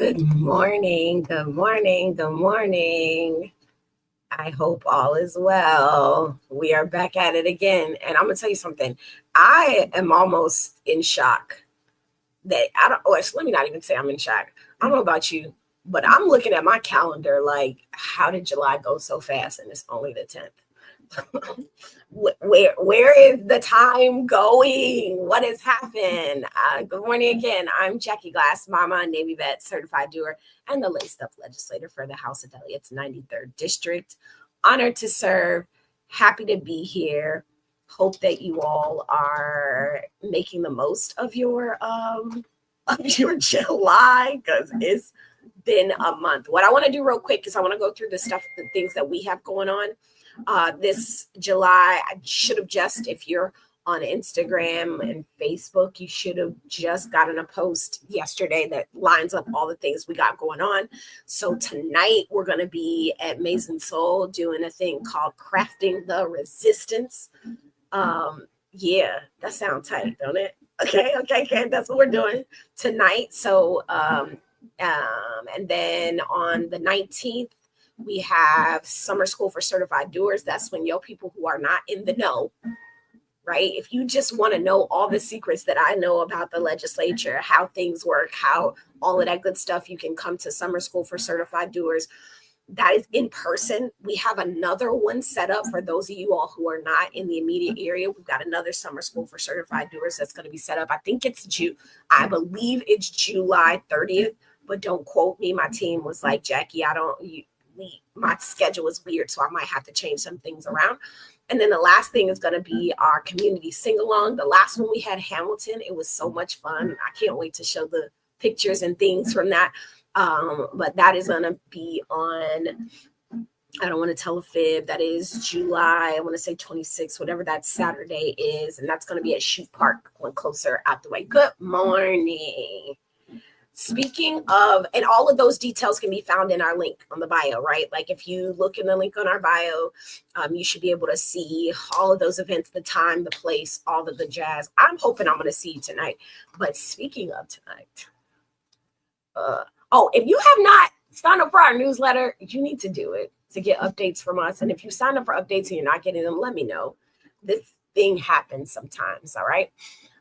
Good morning. Good morning. Good morning. I hope all is well. We are back at it again. And I'm going to tell you something. I am almost in shock that I don't, or let me not even say I'm in shock. I don't know about you, but I'm looking at my calendar like, how did July go so fast? And it's only the 10th. Where is the time going? What has happened? Good morning again. I'm Jackie Glass, Mama, Navy vet, certified doer, and the laced up legislator for the House of Delegates 93rd District. Honored to serve. Happy to be here. Hope that you all are making the most of your July, because it's been a month. What I want to do real quick is I want to go through the things that we have going on. This July, I should have just, if you're on Instagram and Facebook, you should have just gotten a post yesterday that lines up all the things we got going on. So tonight we're going to be at Maison Soul doing a thing called Crafting the Resistance. Yeah, that sounds tight, don't it? Okay, that's what we're doing tonight. So, and then on the 19th, we have summer school for certified doers. That's when your people who are not in the know, right? If you just want to know all the secrets that I know about the legislature, how things work, how all of that good stuff, you can come to summer school for certified doers. That is in person. We have another one set up for those of you all who are not in the immediate area. We've got another summer school for certified doers that's going to be set up. I think I believe it's July 30th, but don't quote me. My team was like, Jackie, my schedule is weird, so I might have to change some things around. And then the last thing is going to be our community sing-along. The last one we had Hamilton. It was so much fun. I can't wait to show the pictures and things from that. But that is going to be on, I don't want to tell a fib, that is July, I want to say 26th, whatever that Saturday is. And that's going to be at Shoot Park, one closer out the way. Good morning. Speaking of, and all of those details can be found in our link on the bio, right? Like if you look in the link on our bio, you should be able to see all of those events, the time, the place, all of the jazz. I'm hoping I'm going to see you tonight. But speaking of tonight, if you have not signed up for our newsletter, you need to do it to get updates from us. And if you sign up for updates and you're not getting them, let me know. This thing happens sometimes, all right?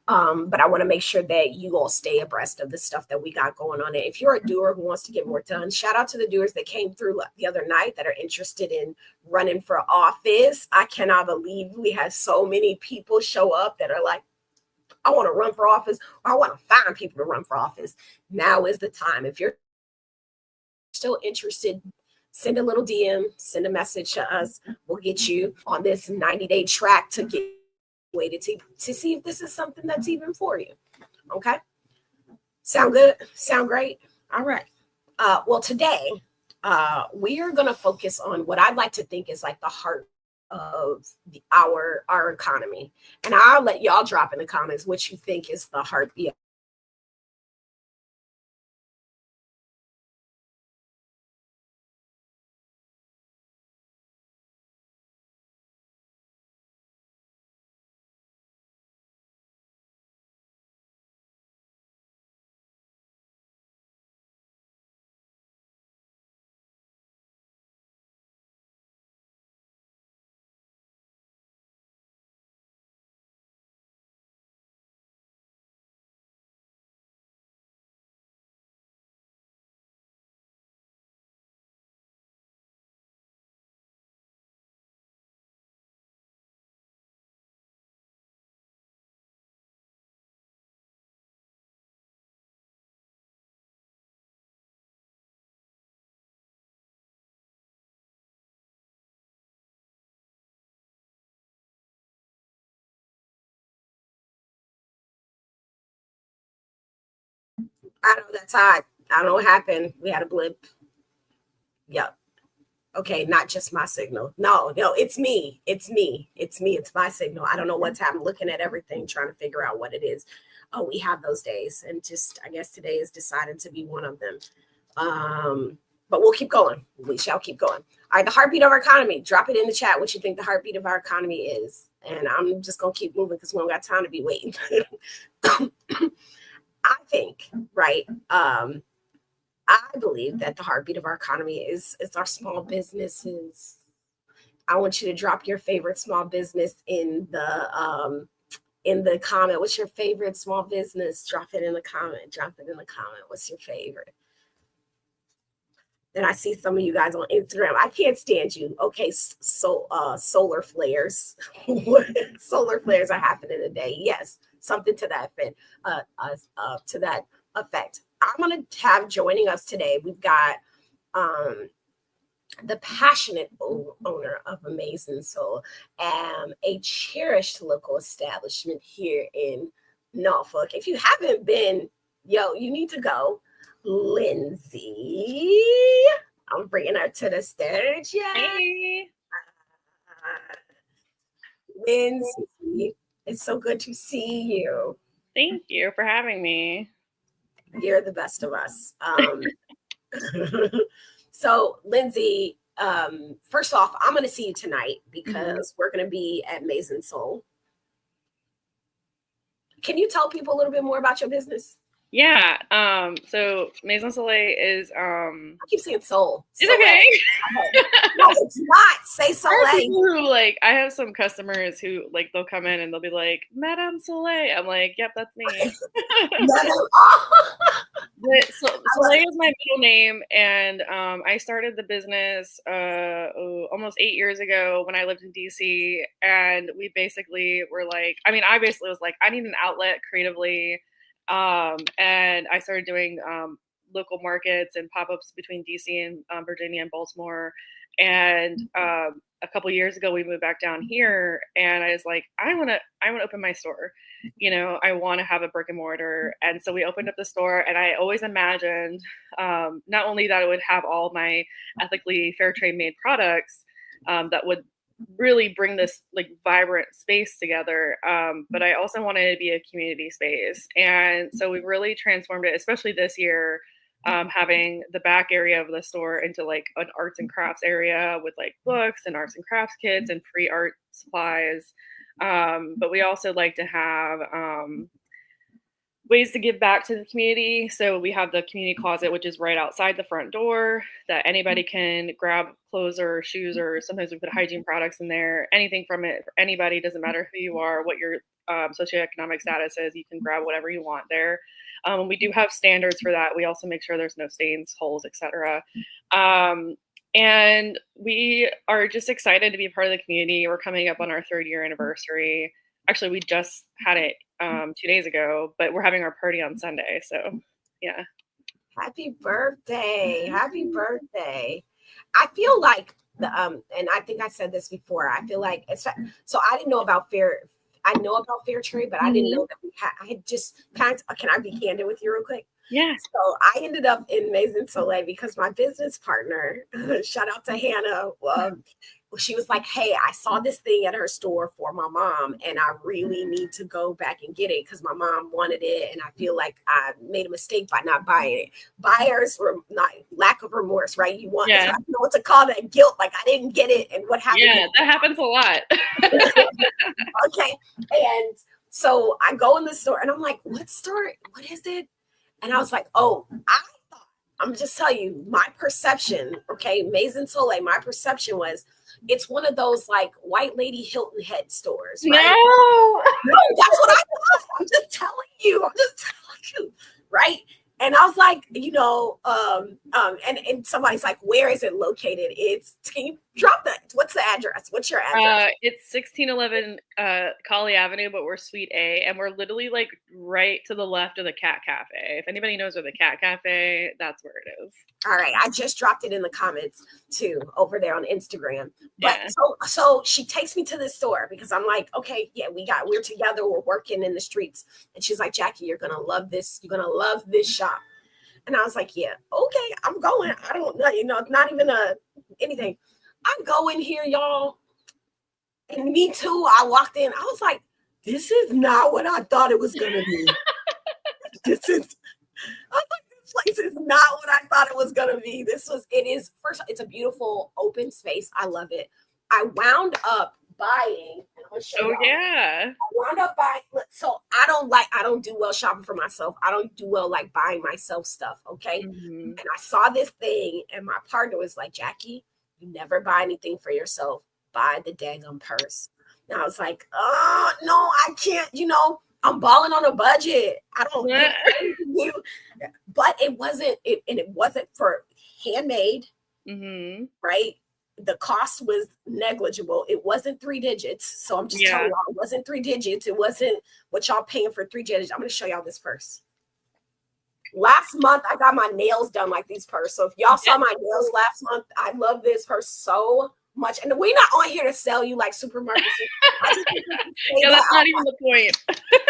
But I want to make sure that you all stay abreast of the stuff that we got going on. And if you're a doer who wants to get more done, shout out to the doers that came through the other night that are interested in running for office. I cannot believe we had so many people show up that are like, I want to run for office, or I want to find people to run for office. Now is the time. If you're still interested, send a little DM, send a message to us. We'll get you on this 90-day track to get waited to see if this is something that's even for you. Okay. Sound good? Sound great? All right. Well, today we are going to focus on what I'd like to think is like the heart of our economy. And I'll let y'all drop in the comments what you think is the heartbeat. I know that's hot. I don't know what happened. We had a blip. Yep. Okay, not just my signal. No, it's me. It's me. It's me. It's my signal. I don't know what's happening. Looking at everything, trying to figure out what it is. Oh, we have those days. And just, I guess today is decided to be one of them. But we'll keep going. We shall keep going. All right, the heartbeat of our economy. Drop it in the chat what you think the heartbeat of our economy is. And I'm just going to keep moving because we don't got time to be waiting. I think, right, I believe that the heartbeat of our economy is our small businesses. I want you to drop your favorite small business in the comment. What's your favorite small business? Drop it in the comment. Drop it in the comment. What's your favorite? Then I see some of you guys on Instagram. I can't stand you. Okay, so solar flares. Solar flares are happening today. Yes, something to that effect. To that effect. I'm gonna have joining us today. We've got the passionate owner of Amazing Soul, a cherished local establishment here in Norfolk. If you haven't been, you need to go. Lindsay, I'm bringing her to the stage. Yeah. Hey. Lindsay, it's so good to see you. Thank you for having me. You're the best of us. So, Lindsay, first off, I'm going to see you tonight because we're going to be at Amazing Soul. Can you tell people a little bit more about your business? Yeah. So Maison Soleil is I keep saying soul. It's okay. No, it's not. Say Soleil. Who, I have some customers who they'll come in and they'll be like, Madame Soleil. I'm like, yep, that's me. Soleil is my middle name, and I started the business almost 8 years ago when I lived in DC, and we basically were I basically was like, I need an outlet creatively. And I started doing local markets and pop-ups between DC and Virginia and Baltimore. And a couple years ago, we moved back down here, and I was like, I want to open my store. I want to have a brick and mortar. And so we opened up the store, and I always imagined not only that it would have all my ethically fair trade made products that would really bring this vibrant space together. But I also wanted it to be a community space. And so we really transformed it, especially this year, having the back area of the store into an arts and crafts area with books and arts and crafts kits and free art supplies. But we also like to have ways to give back to the community. So we have the community closet, which is right outside the front door, that anybody can grab clothes or shoes, or sometimes we put hygiene products in there, anything from it for anybody. Doesn't matter who you are, what your socioeconomic status is, you can grab whatever you want there. We do have standards for that. We also make sure there's no stains, holes, etc. And we are just excited to be a part of the community. We're coming up on our 3rd year anniversary. Actually, we just had it 2 days ago, but we're having our party on Sunday. So, yeah. Happy birthday. Happy birthday. I feel like and I think I said this before. I feel like so I didn't know about fair trade, but I didn't know that I had just can I be candid with you real quick? Yeah. So I ended up in Maison Soleil because my business partner, shout out to Hannah, she was like, hey, I saw this thing at her store for my mom, and I really need to go back and get it because my mom wanted it, and I feel like I made a mistake by not buying it. Buyers were not lack of remorse, right? You want, I don't know what to call that, guilt, I didn't get it, and what happened? Yeah, that happens a lot. Okay, and so I go in the store, and I'm like, what store? What is it? And I was like, oh, I'm just telling you, my perception, okay, Maison Soleil, my perception was it's one of those white lady Hilton Head stores, right? No, that's what I thought. I'm just telling you, right? And I was like, and somebody's like, where is it located? Can you drop that? What's the address? What's your address? It's 1611 Colley Avenue, but we're Suite A, and we're literally right to the left of the Cat Cafe. If anybody knows where the Cat Cafe, that's where it is. All right, I just dropped it in the comments too over there on Instagram. But so she takes me to this store because I'm like, okay, yeah, we're together, we're working in the streets, and she's like, Jackie, you're gonna love this. You're gonna love this shop. And I was like, yeah, okay, I'm going. I don't know, not even anything. I go in here, y'all. And me too. I walked in. I was like, this is not what I thought it was going to be. I was like, this place is not what I thought it was going to be. It's a beautiful open space. I love it. I wound up buying, and I'm gonna show Oh y'all. yeah. I wound up buying. So I don't do well shopping for myself. I don't do well like buying myself stuff. Okay. Mm-hmm. And I saw this thing, and my partner was like, Jackie, you never buy anything for yourself. Buy the daggum purse. And I was like, oh no, I can't, I'm balling on a budget. I don't get you. But it wasn't for handmade, Mm-hmm. right? The cost was negligible. It wasn't 3 digits. So I'm just telling y'all, it wasn't 3 digits. It wasn't what y'all paying for 3 digits. I'm going to show y'all this purse. Last month, I got my nails done like these purse. So if y'all saw my nails last month, I love this purse so much. And we're not on here to sell you like supermarkets. That's not even the point.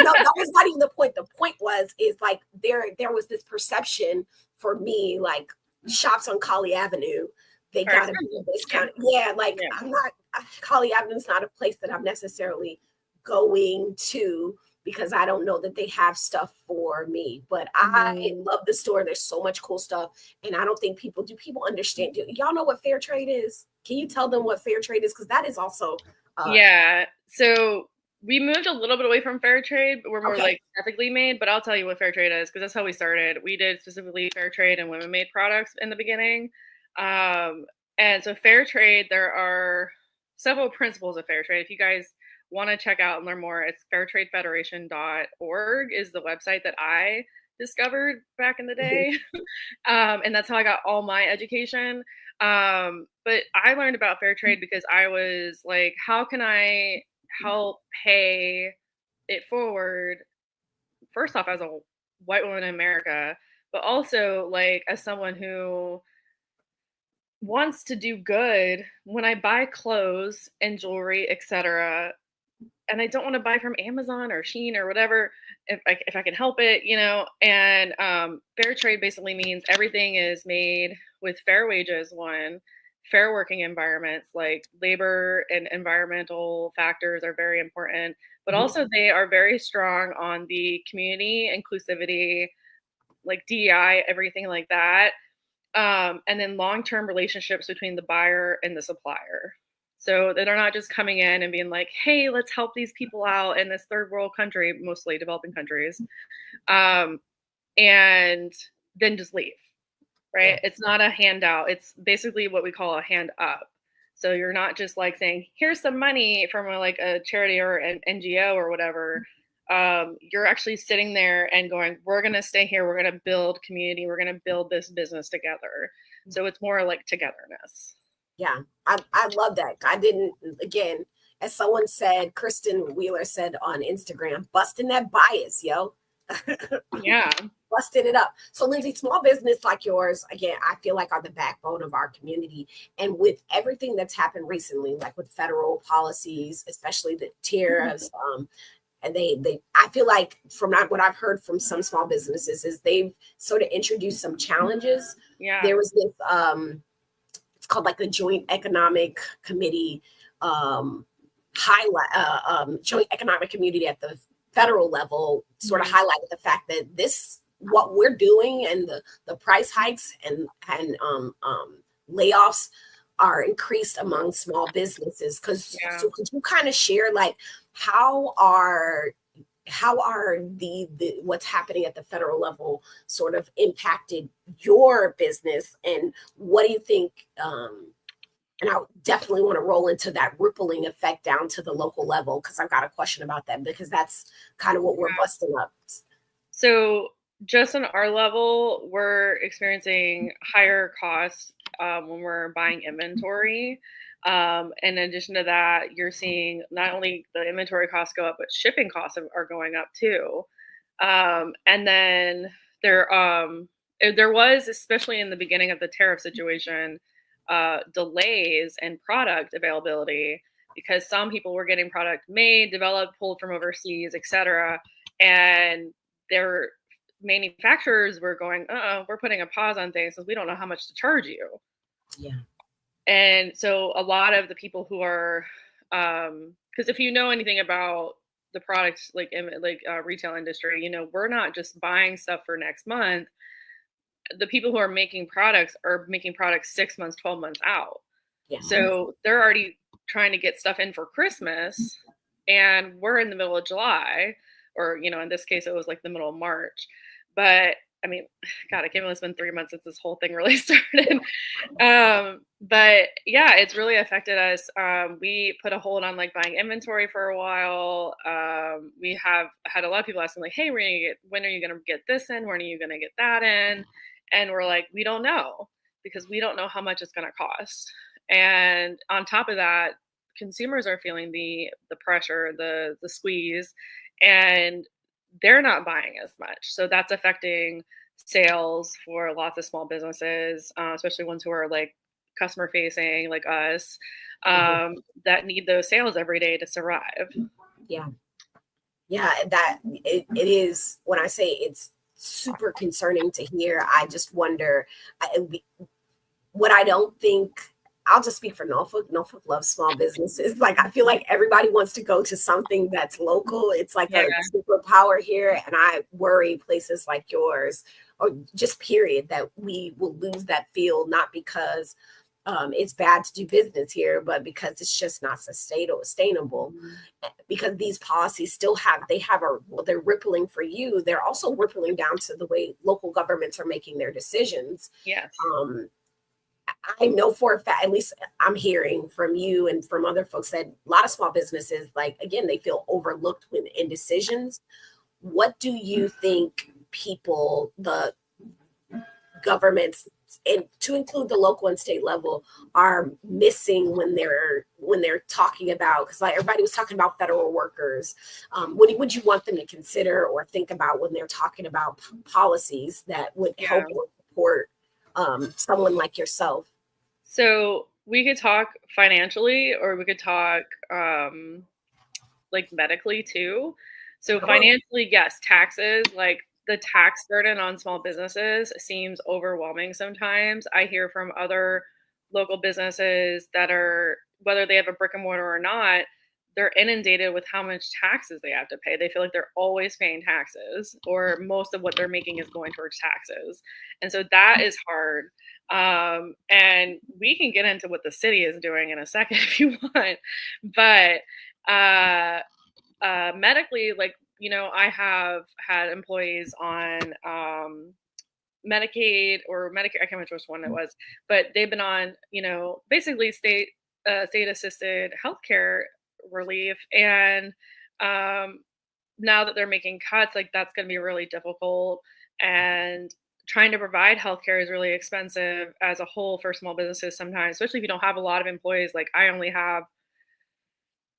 No, that was not even the point. The point is like there was this perception for me, like shops on Colley Avenue, they got to be a discount. Yeah, like I'm not, Colley Avenue is not a place that I'm necessarily going to because I don't know that they have stuff for me. But I love the store. There's so much cool stuff. And I don't think people understand. Y'all know what fair trade is? Can you tell them what fair trade is? Because that is also. So we moved a little bit away from fair trade, but we're more like ethically made. But I'll tell you what fair trade is because that's how we started. We did specifically fair trade and women made products in the beginning. And so fair trade, there are several principles of fair trade. If you guys want to check out and learn more, it's fairtradefederation.org is the website that I discovered back in the day. And that's how I got all my education. But I learned about fair trade because I was like, how can I help pay it forward? First off, as a white woman in America, but also like as someone who wants to do good when I buy clothes and jewelry, etc. And I don't want to buy from Amazon or Shein or whatever, if I can help it, and fair trade basically means everything is made with fair wages, fair working environments, like labor and environmental factors are very important, but also they are very strong on the community inclusivity, like DEI, everything like that. And then long-term relationships between the buyer and the supplier. So they're not just coming in and being like, hey, let's help these people out in this third world country, mostly developing countries, and then just leave, right? Yeah. It's not a handout. It's basically what we call a hand up. So you're not just like saying, here's some money from a charity or an NGO or whatever. You're actually sitting there and going, we're going to stay here. We're going to build community. We're going to build this business together. So it's more like togetherness. Yeah, I love that. I didn't, again, as someone said, Kristen Wheeler said on Instagram, busting that bias, yo. Yeah. Busted it up. So Lindsay, small business like yours, again, I feel like are the backbone of our community. And with everything that's happened recently, like with federal policies, especially the tariffs, and I feel like from what I've heard from some small businesses is they've sort of introduced some challenges. Yeah. There was this, it's called like the Joint Economic Committee Joint Economic Community at the federal level sort of highlighted the fact that what we're doing and the price hikes and layoffs are increased among small businesses. So could you kind of share like how are the what's happening at the federal level sort of impacted your business, and what do you think? And I definitely want to roll into that rippling effect down to the local level because I've got a question about that because that's kind of what we're busting up. So just on our level, we're experiencing higher costs when we're buying inventory. In addition to that, you're seeing not only the inventory costs go up, but shipping costs are going up too. And then there was, especially in the beginning of the tariff situation, delays in product availability because some people were getting product made, developed, pulled from overseas, etc. And their manufacturers were going, we're putting a pause on things because we don't know how much to charge you. Yeah. And so a lot of the people who are, because if you know anything about the products like retail industry, we're not just buying stuff for next month. The people who are making products 6 months, 12 months out. Yeah. So they're already trying to get stuff in for Christmas, and we're in the middle of July, or in this case, it was like the middle of March. But I mean, God, I can't believe it's been 3 months since this whole thing really started. But yeah, it's really affected us. We put a hold on like buying inventory for a while. We have had a lot of people asking like, "Hey, when are you going to get this in? When are you going to get that in?" And we're like, we don't know, because we don't know how much it's going to cost. And on top of that, consumers are feeling the pressure, the squeeze, and they're not buying as much. So that's affecting sales for lots of small businesses, especially ones who are like customer facing, like us, that need those sales every day to survive. Yeah. Yeah, that it is. When I say it's super concerning to hear, I just wonder. What I don't think, I'll just speak for Norfolk. Norfolk loves small businesses. Like, I feel like everybody wants to go to something that's local. It's like Yeah. a superpower here. And I worry places like yours, or just period, that we will lose that feel, not because it's bad to do business here, but because it's just not sustainable. Because these policies still they're rippling for you. They're also rippling down to the way local governments are making their decisions. Yes. I know for a fact, at least I'm hearing from you and from other folks, that a lot of small businesses, like, again, they feel overlooked in decisions. What do you think the governments, and to include the local and state level, are missing when they're talking about, because like everybody was talking about federal workers, what would you want them to consider or think about when they're talking about policies that would help or support someone like yourself? So we could talk financially, or we could talk like medically too. So financially, yes, taxes, like the tax burden on small businesses seems overwhelming sometimes. I hear from other local businesses that are, whether they have a brick and mortar or not, they're inundated with how much taxes they have to pay. They feel like they're always paying taxes, or most of what they're making is going towards taxes. And so that is hard. And we can get into what the city is doing in a second if you want. But medically, like, I have had employees on Medicaid or Medicare. I can't remember which one it was, but they've been on, basically state assisted healthcare relief. And now that they're making cuts, like that's going to be really difficult. And trying to provide healthcare is really expensive as a whole for small businesses sometimes, especially if you don't have a lot of employees. Like I only have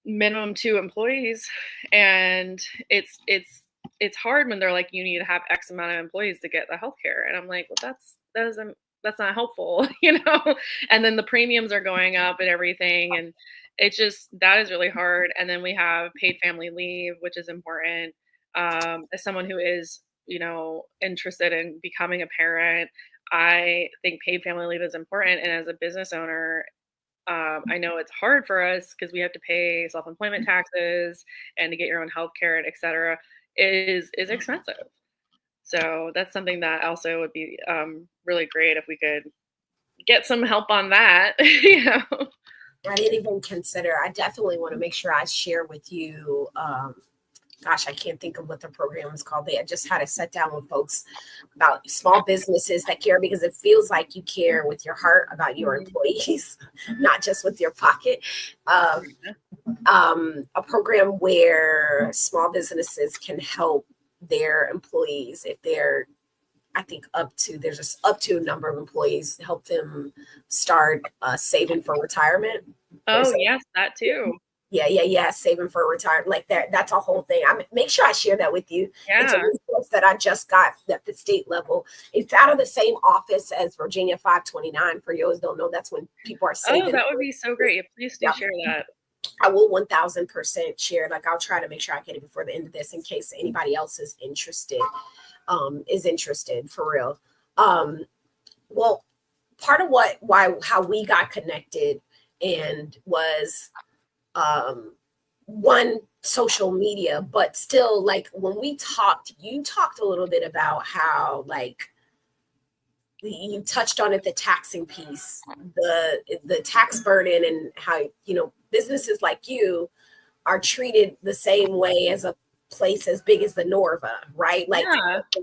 minimum 2 employees, and it's hard when they're like, you need to have X amount of employees to get the healthcare. And I'm like, well, that's not helpful, and then the premiums are going up and everything. And that is really hard. And then we have paid family leave, which is important. As someone who is, interested in becoming a parent, I think paid family leave is important. And as a business owner, I know it's hard for us because we have to pay self-employment taxes, and to get your own health care, and et cetera, is expensive. So that's something that also would be really great if we could get some help on that. I didn't even consider. I definitely want to make sure I share with you. Gosh, I can't think of what the program is called. They just had to sit down with folks about small businesses that care, because it feels like you care with your heart about your employees, not just with your pocket. A program where small businesses can help their employees if they're, I think there's just up to a number of employees, help them start saving for retirement. Oh, yes, that too. Yeah. Saving for retirement, like that. That's a whole thing. Make sure I share that with you. Yeah. It's a resource that I just got at the state level. It's out of the same office as Virginia 529. For those don't know, that's when people are saving. Oh, that would be so great. Please do share that. I will 1000% share. Like, I'll try to make sure I get it before the end of this, in case anybody else is interested. For real. Well, part of how we got connected and was one, social media, but still, like, when we talked, you talked a little bit about how, like, you touched on it, the taxing piece, the tax burden, and how, businesses like you are treated the same way as a place as big as the Norva, right? Like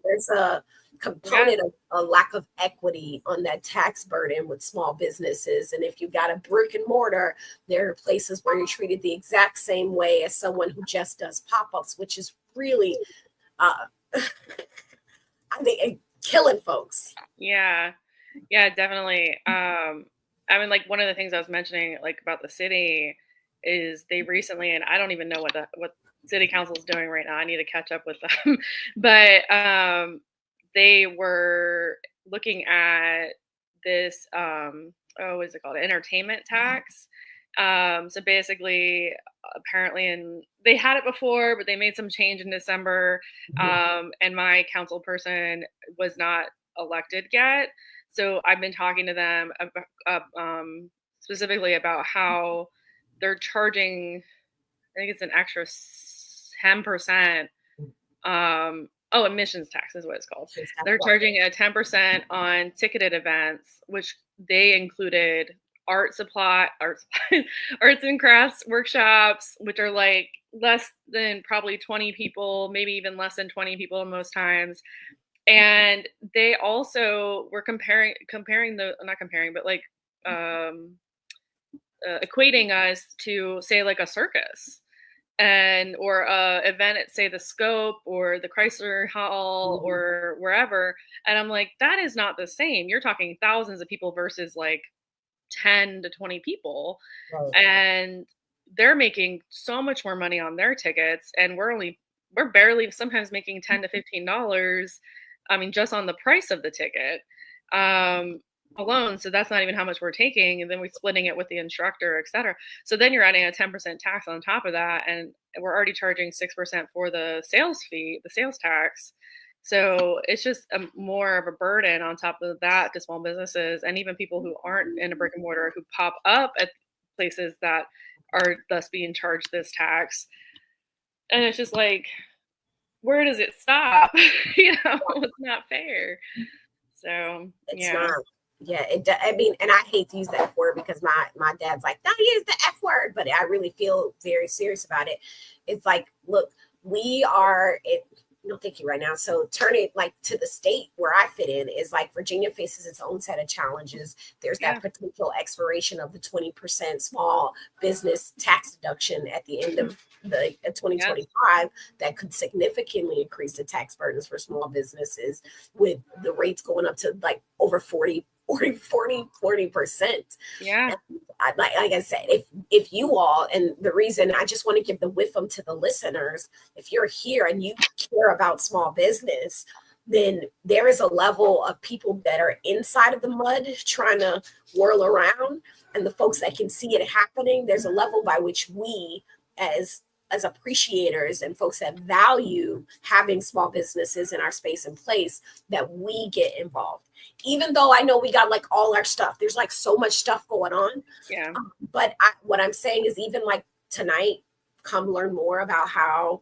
there's a component of a lack of equity on that tax burden with small businesses. And if you've got a brick and mortar, there are places where you're treated the exact same way as someone who just does pop-ups, which is really I think killing folks. Yeah, definitely. I mean, like one of the things I was mentioning, like about the city, is they recently, and I don't even know what city council is doing right now. I need to catch up with them, but they were looking at this. What is it called? Entertainment tax. So basically, apparently, and they had it before, but they made some change in December. And my council person was not elected yet. So I've been talking to them specifically about how they're charging, I think it's an extra 10%. Admissions tax is what it's called. They're charging a 10% on ticketed events, which they included arts and crafts workshops, which are like less than probably 20 people, maybe even less than 20 people most times. And they also were equating us to, say, like a circus or a event at, say, the Scope or the Chrysler Hall or wherever. And I'm like, that is not the same. You're talking thousands of people versus like 10 to 20 people. Right. And they're making so much more money on their tickets, and we're barely sometimes making $10 to $15. I mean, just on the price of the ticket alone. So that's not even how much we're taking, and then we're splitting it with the instructor, et cetera. So then you're adding a 10% tax on top of that, and we're already charging 6% for the sales fee, the sales tax. So it's just more of a burden on top of that to small businesses, and even people who aren't in a brick and mortar who pop up at places that are thus being charged this tax. And it's just like, where does it stop? It's not fair. So it's not. Yeah, I mean, and I hate to use that word because my dad's like, don't use the F word, but I really feel very serious about it. It's like, look, we are thank you right now. So turn it like to the state where I fit in is like Virginia faces its own set of challenges. There's that potential expiration of the 20% small business tax deduction at the end of the 2025 that could significantly increase the tax burdens for small businesses, with the rates going up to like over 40%. Yeah. Like I said, if you all, and the reason I just want to give the WIFM to the listeners, if you're here and you care about small business, then there is a level of people that are inside of the mud trying to whirl around, and the folks that can see it happening. There's a level by which we as appreciators and folks that value having small businesses in our space and place, that we get involved. Even though I know we got like all our stuff, there's like so much stuff going on. Yeah. But what I'm saying is, even like tonight, come learn more about how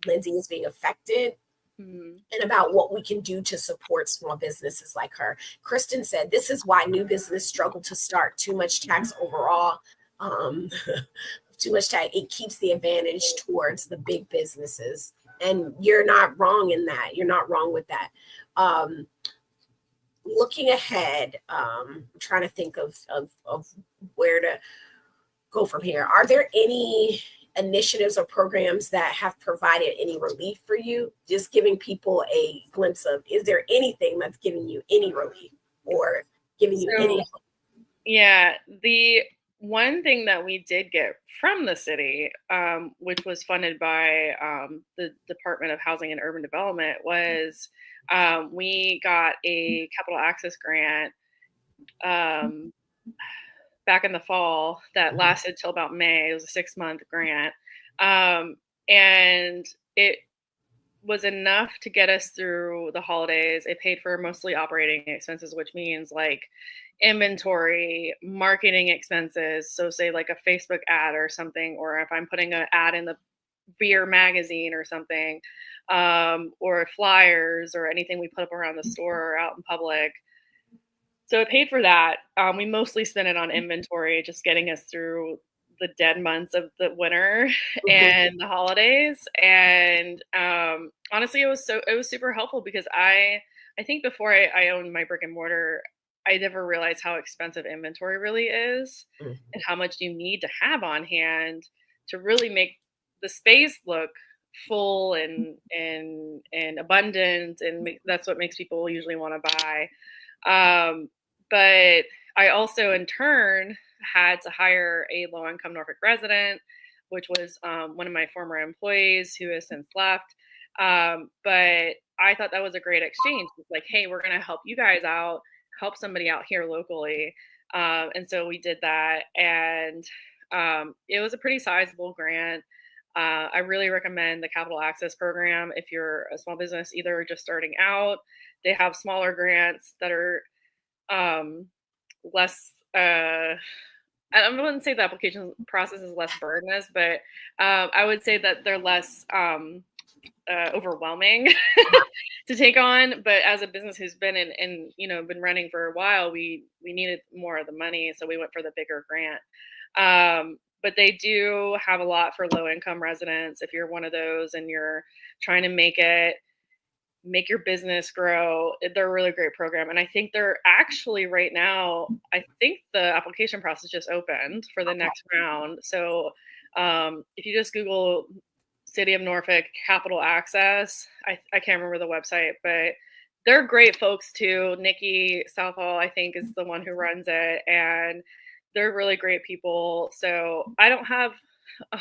Lindsay is being affected and about what we can do to support small businesses like her. Kristen said, this is why new business struggle to start. Too much tax overall. Too much tax. It keeps the advantage towards the big businesses. And you're not wrong in that. You're not wrong with that. Looking ahead, I'm trying to think of where to go from here. Are there any initiatives or programs that have provided any relief for you? Just giving people a glimpse of, is there anything that's giving you any relief or giving you any? Yeah, the one thing that we did get from the city, which was funded by the Department of Housing and Urban Development, was we got a capital access grant back in the fall that lasted till about May. It was a 6-month grant. And it was enough to get us through the holidays. It paid for mostly operating expenses, which means like inventory, marketing expenses. So say like a Facebook ad or something, or if I'm putting an ad in the beer magazine or something, or flyers or anything we put up around the store or out in public. So it paid for that. We mostly spent it on inventory, just getting us through the dead months of the winter and the holidays. And honestly, it was super helpful because I think before I owned my brick and mortar, I never realized how expensive inventory really is and how much you need to have on hand to really make the space look full and abundant, and that's what makes people usually want to buy. But I also, in turn, had to hire a low income Norfolk resident, which was one of my former employees who has since left. But I thought that was a great exchange. It's like, hey, we're going to help you guys out, help somebody out here locally. And so we did that. And it was a pretty sizable grant. I really recommend the Capital Access Program if you're a small business, either just starting out. They have smaller grants that are less I wouldn't say the application process is less burdensome, but I would say that they're less overwhelming to take on. But as a business who's been in been running for a while, we needed more of the money, so we went for the bigger grant. But they do have a lot for low income residents. If you're one of those and you're trying to make your business grow, they're a really great program. And I think they're actually right now, I think the application process just opened for the next round. So if you just Google City of Norfolk Capital Access, I can't remember the website, but they're great folks too. Nikki Southall, I think, is the one who runs it, and they're really great people. So I don't have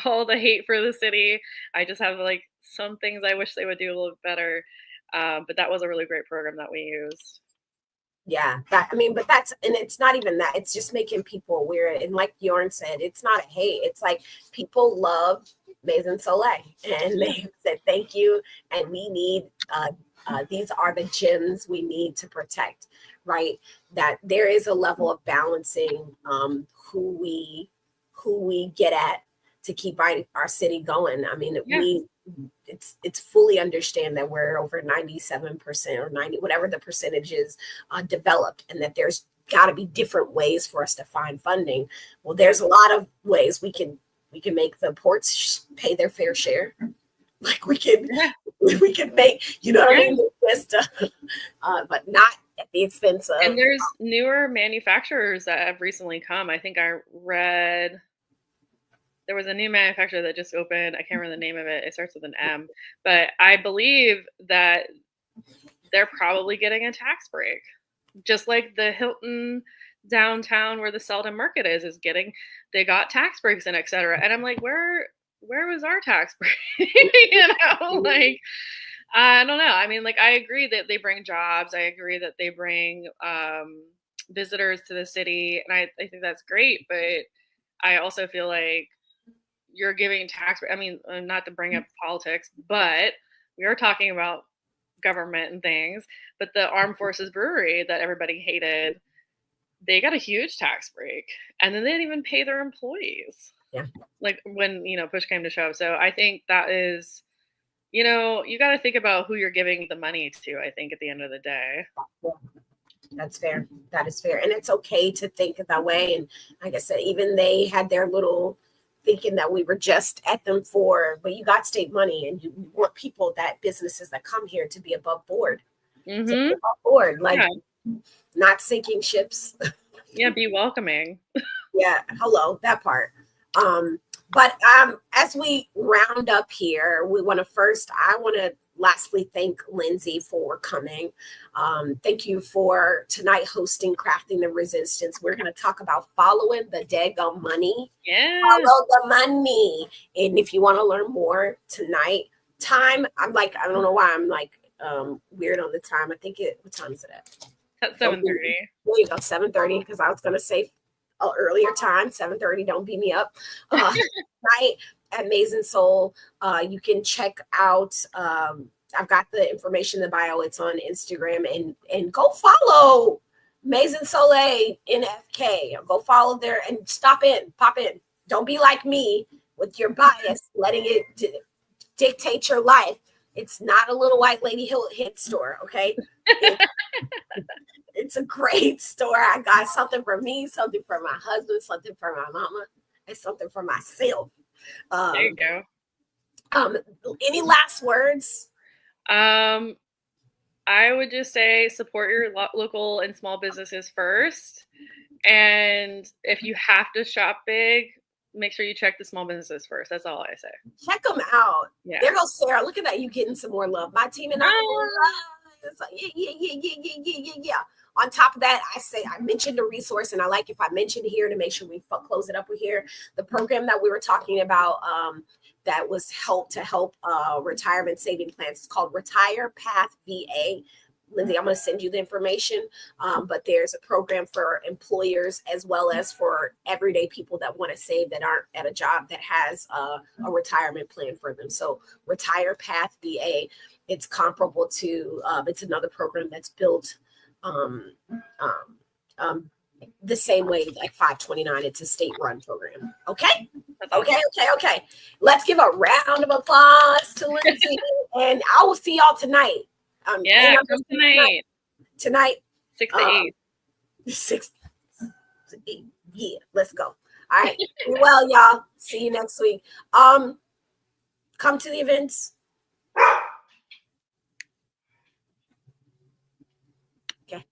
all the hate for the city. I just have like some things I wish they would do a little bit better. But that was a really great program that we used. Yeah, but that's, and it's not even that. It's just making people aware. And like Bjorn said, it's not a hate. It's like people love Maison Soleil, and they said thank you. And we need these are the gems we need to protect, right? That there is a level of balancing who we get at to keep our city going. I mean, it's fully understand that we're over 97% or 90, whatever the percentage is, developed, and that there's got to be different ways for us to find funding. Well, there's a lot of ways we can make the ports pay their fair share. Like we can make, you know what I mean? Just, but not at the expense of. And there's newer manufacturers that have recently come. I think I read there was a new manufacturer that just opened. I can't remember the name of it. It starts with an M, but I believe that they're probably getting a tax break, just like the Hilton downtown where the Selden Market is getting. They got tax breaks and et cetera. And I'm like, where was our tax break? Like, I don't know. I mean, like, I agree that they bring jobs. I agree that they bring visitors to the city, and I think that's great. But I also feel like you're giving tax. I mean, not to bring up politics, but we are talking about government and things. But the Armed Forces Brewery that everybody hated, they got a huge tax break, and then they didn't even pay their employees. Yeah. Like when push came to shove. So I think that is, you got to think about who you're giving the money to. I think at the end of the day. That's fair. That is fair, and it's okay to think that way. And like I said, even they had their little thinking that we were just at them but you got state money, and you want people, that businesses that come here, to be above board. Mm-hmm. To be above board, like not sinking ships. Yeah, be welcoming. Yeah, hello, that part. But as we round up here, I want to lastly thank Lindsay for coming. Thank you for tonight hosting Crafting the Resistance. We're going to talk about following the daggum money. Yeah. Follow the money. And if you want to learn more tonight, time, I don't know why I'm like weird on the time. I think what time is it at? At 7:30. There you go, 7:30, because I was going to say earlier time, 7:30. Don't beat me up. Right at Maison Soul. You can check out. I've got the information in the bio. It's on Instagram, and go follow Maison Soleil NFK. Go follow there and pop in. Don't be like me with your bias, letting it dictate your life. It's not a little white lady hit store, okay? It's a great store. I got something for me, something for my husband, something for my mama, and something for myself. There you go. Any last words? I would just say support your local and small businesses first. And if you have to shop big, make sure you check the small businesses first. That's all I say. Check them out. Yeah. There goes Sarah. Look at that. You getting some more love. My team and I. It's like, yeah. On top of that, I mentioned a resource, and I like if I mentioned here to make sure we close it up with here. The program that we were talking about that was to help retirement saving plans. It's called Retire Path VA. Lindsay, I'm going to send you the information, but there's a program for employers as well as for everyday people that want to save that aren't at a job that has a retirement plan for them. So Retire Path VA, it's comparable to, it's another program that's built the same way like 529. It's a state-run program. Okay? Okay. Let's give a round of applause to Lindsay, and I will see y'all tonight. Come tonight. Tonight. 6 to 8. 6 to 8. Yeah, let's go. All right. Well, y'all. See you next week. Come to the events. Okay.